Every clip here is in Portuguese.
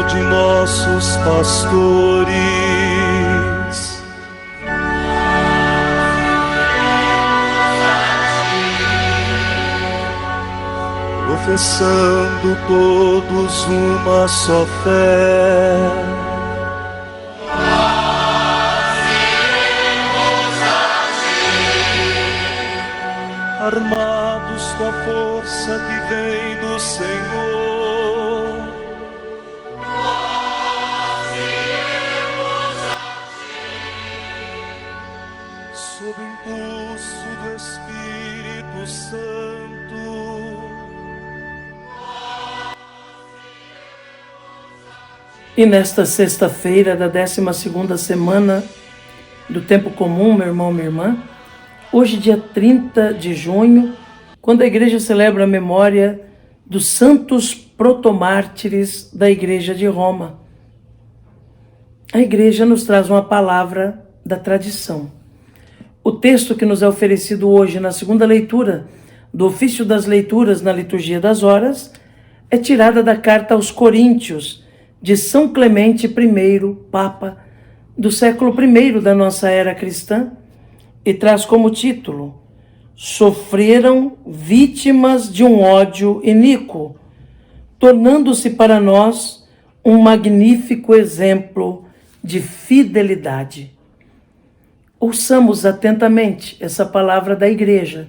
de nossos pastores. Professando todos uma só fé, armados com a força que vem do Senhor, nós iremos a ti, sob o impulso do Espírito Santo. E nesta sexta-feira da 12ª semana do Tempo Comum, meu irmão, minha irmã, hoje, dia 30 de junho, quando a Igreja celebra a memória dos santos protomártires da Igreja de Roma, a Igreja nos traz uma palavra da tradição. O texto que nos é oferecido hoje na segunda leitura do Ofício das Leituras na Liturgia das Horas é tirada da Carta aos Coríntios, de São Clemente I, Papa do século I da nossa era cristã, e traz como título: Sofreram vítimas de um ódio iníquo, tornando-se para nós um magnífico exemplo de fidelidade. Ouçamos atentamente essa palavra da Igreja,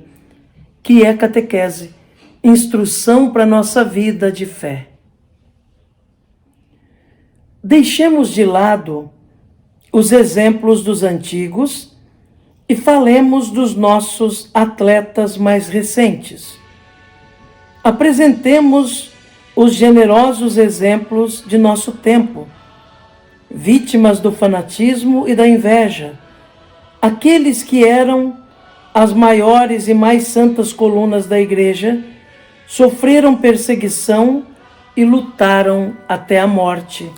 que é catequese, instrução para a nossa vida de fé. Deixemos de lado os exemplos dos antigos e falemos dos nossos atletas mais recentes. Apresentemos os generosos exemplos de nosso tempo, vítimas do fanatismo e da inveja, aqueles que eram as maiores e mais santas colunas da Igreja, sofreram perseguição e lutaram até a morte.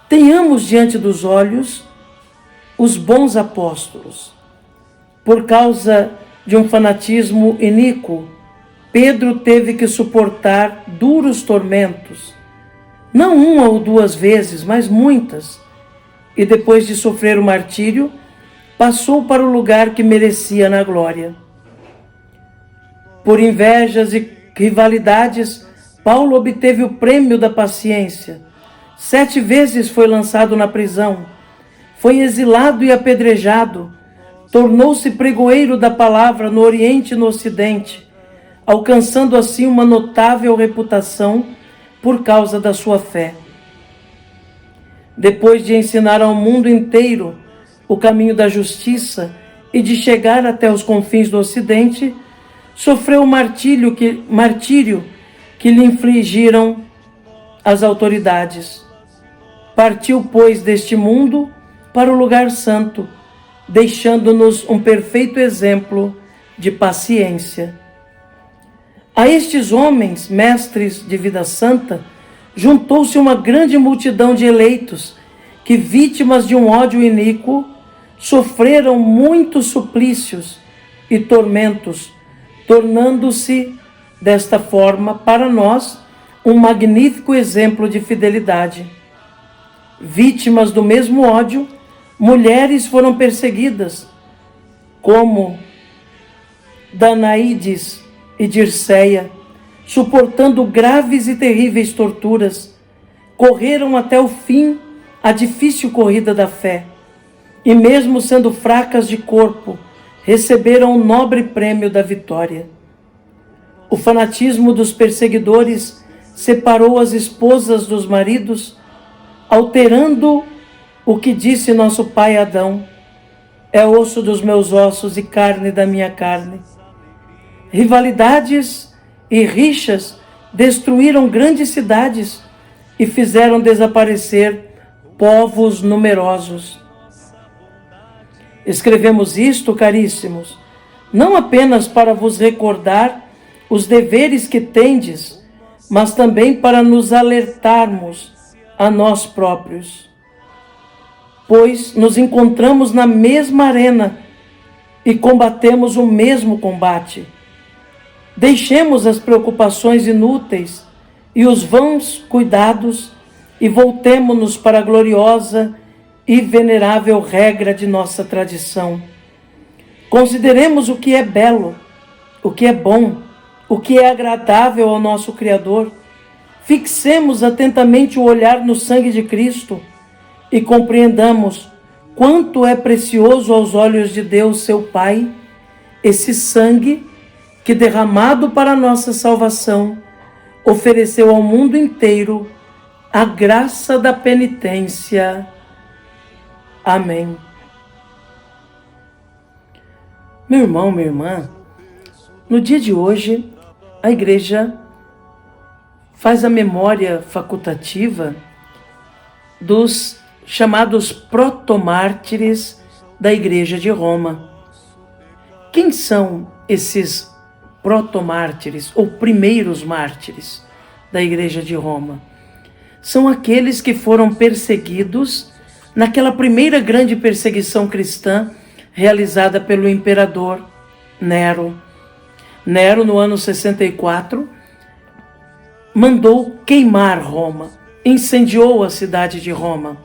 Tenhamos diante dos olhos os bons apóstolos. Por causa de um fanatismo iníquo, Pedro teve que suportar duros tormentos, não uma ou duas vezes, mas muitas, e depois de sofrer o martírio, passou para o lugar que merecia na glória. Por invejas e rivalidades, Paulo obteve o prêmio da paciência. 7 vezes foi lançado na prisão, foi exilado e apedrejado, tornou-se pregoeiro da palavra no Oriente e no Ocidente, alcançando assim uma notável reputação por causa da sua fé. Depois de ensinar ao mundo inteiro o caminho da justiça e de chegar até os confins do Ocidente, sofreu o martírio que lhe infligiram as autoridades. Partiu, pois, deste mundo para o lugar santo, deixando-nos um perfeito exemplo de paciência. A estes homens, mestres de vida santa, juntou-se uma grande multidão de eleitos que, vítimas de um ódio iníquo, sofreram muitos suplícios e tormentos, tornando-se, desta forma, para nós, um magnífico exemplo de fidelidade. Vítimas do mesmo ódio, mulheres foram perseguidas, como Danaídes e Dirceia, suportando graves e terríveis torturas, correram até o fim a difícil corrida da fé, e mesmo sendo fracas de corpo, receberam o nobre prêmio da vitória. O fanatismo dos perseguidores separou as esposas dos maridos, alterando o que disse nosso pai Adão: é osso dos meus ossos e carne da minha carne. Rivalidades e rixas destruíram grandes cidades e fizeram desaparecer povos numerosos. Escrevemos isto, caríssimos, não apenas para vos recordar os deveres que tendes, mas também para nos alertarmos a nós próprios, pois nos encontramos na mesma arena e combatemos o mesmo combate. Deixemos as preocupações inúteis e os vãos cuidados e voltemo-nos para a gloriosa e venerável regra de nossa tradição. Consideremos o que é belo, o que é bom, o que é agradável ao nosso Criador. Fixemos atentamente o olhar no sangue de Cristo e compreendamos quanto é precioso aos olhos de Deus, seu Pai, esse sangue que, derramado para a nossa salvação, ofereceu ao mundo inteiro a graça da penitência. Amém. Meu irmão, minha irmã, no dia de hoje, a igreja faz a memória facultativa dos chamados protomártires da Igreja de Roma. Quem são esses protomártires ou primeiros mártires da Igreja de Roma? São aqueles que foram perseguidos naquela primeira grande perseguição cristã realizada pelo imperador Nero. Nero, no ano 64, mandou queimar Roma, incendiou a cidade de Roma.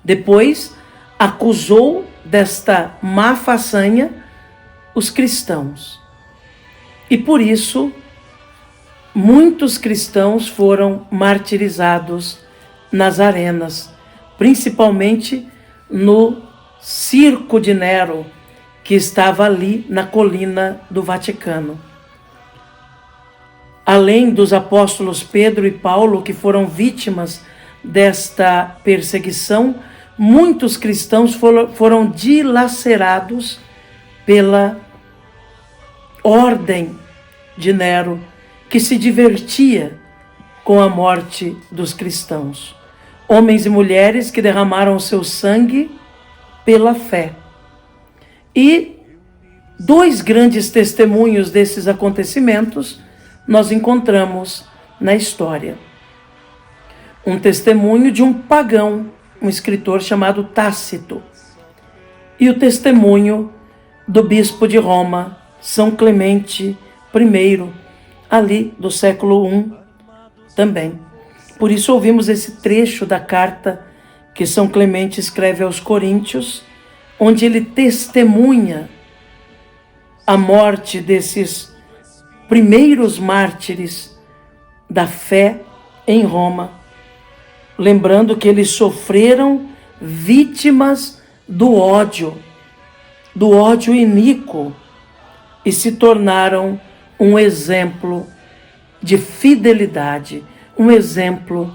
Depois, acusou desta má façanha os cristãos. E por isso, muitos cristãos foram martirizados nas arenas, principalmente no circo de Nero, que estava ali na colina do Vaticano. Além dos apóstolos Pedro e Paulo, que foram vítimas desta perseguição, muitos cristãos foram dilacerados pela ordem de Nero, que se divertia com a morte dos cristãos. Homens e mulheres que derramaram seu sangue pela fé. E dois grandes testemunhos desses acontecimentos nós encontramos na história. Um testemunho de um pagão, um escritor chamado Tácito, e o testemunho do bispo de Roma, São Clemente I, ali do século I também. Por isso ouvimos esse trecho da carta que São Clemente escreve aos Coríntios, onde ele testemunha a morte desses primeiros mártires da fé em Roma, lembrando que eles sofreram vítimas do ódio iníquo, e se tornaram um exemplo de fidelidade, um exemplo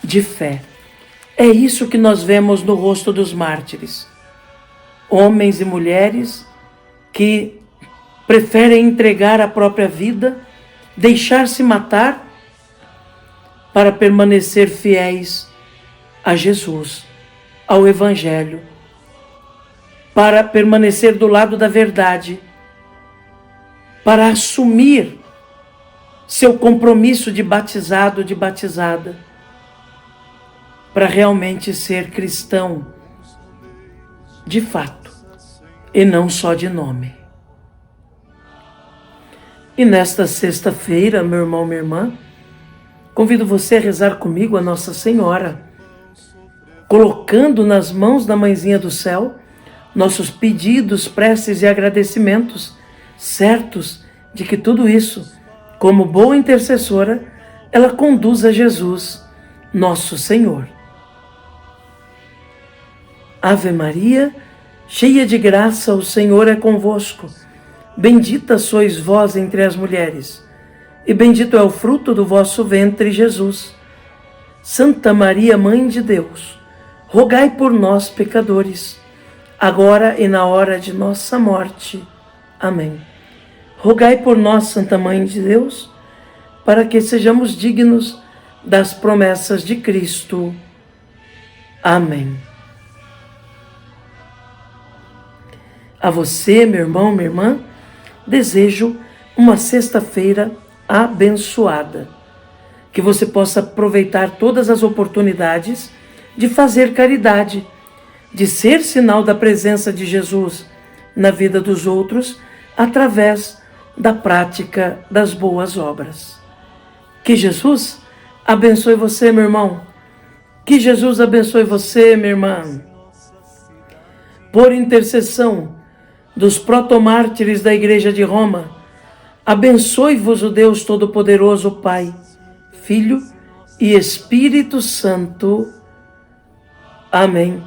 de fé. É isso que nós vemos no rosto dos mártires. Homens e mulheres que preferem entregar a própria vida, deixar-se matar para permanecer fiéis a Jesus, ao Evangelho, para permanecer do lado da verdade, para assumir seu compromisso de batizado, de batizada, para realmente ser cristão de fato e não só de nome. E nesta sexta-feira, meu irmão, minha irmã, convido você a rezar comigo a Nossa Senhora, colocando nas mãos da Mãezinha do Céu nossos pedidos, preces e agradecimentos, certos de que tudo isso, como boa intercessora, ela conduz a Jesus, nosso Senhor. Ave Maria, cheia de graça, o Senhor é convosco. Bendita sois vós entre as mulheres, e bendito é o fruto do vosso ventre, Jesus. Santa Maria, Mãe de Deus, rogai por nós, pecadores, agora e na hora de nossa morte. Amém. Rogai por nós, Santa Mãe de Deus, para que sejamos dignos das promessas de Cristo. Amém. A você, meu irmão, minha irmã, desejo uma sexta-feira abençoada. Que você possa aproveitar todas as oportunidades de fazer caridade, de ser sinal da presença de Jesus na vida dos outros, através da prática das boas obras. Que Jesus abençoe você, meu irmão. Que Jesus abençoe você, minha irmã. Por intercessão dos protomártires da Igreja de Roma, abençoe-vos o Deus Todo-Poderoso, Pai, Filho e Espírito Santo. Amém.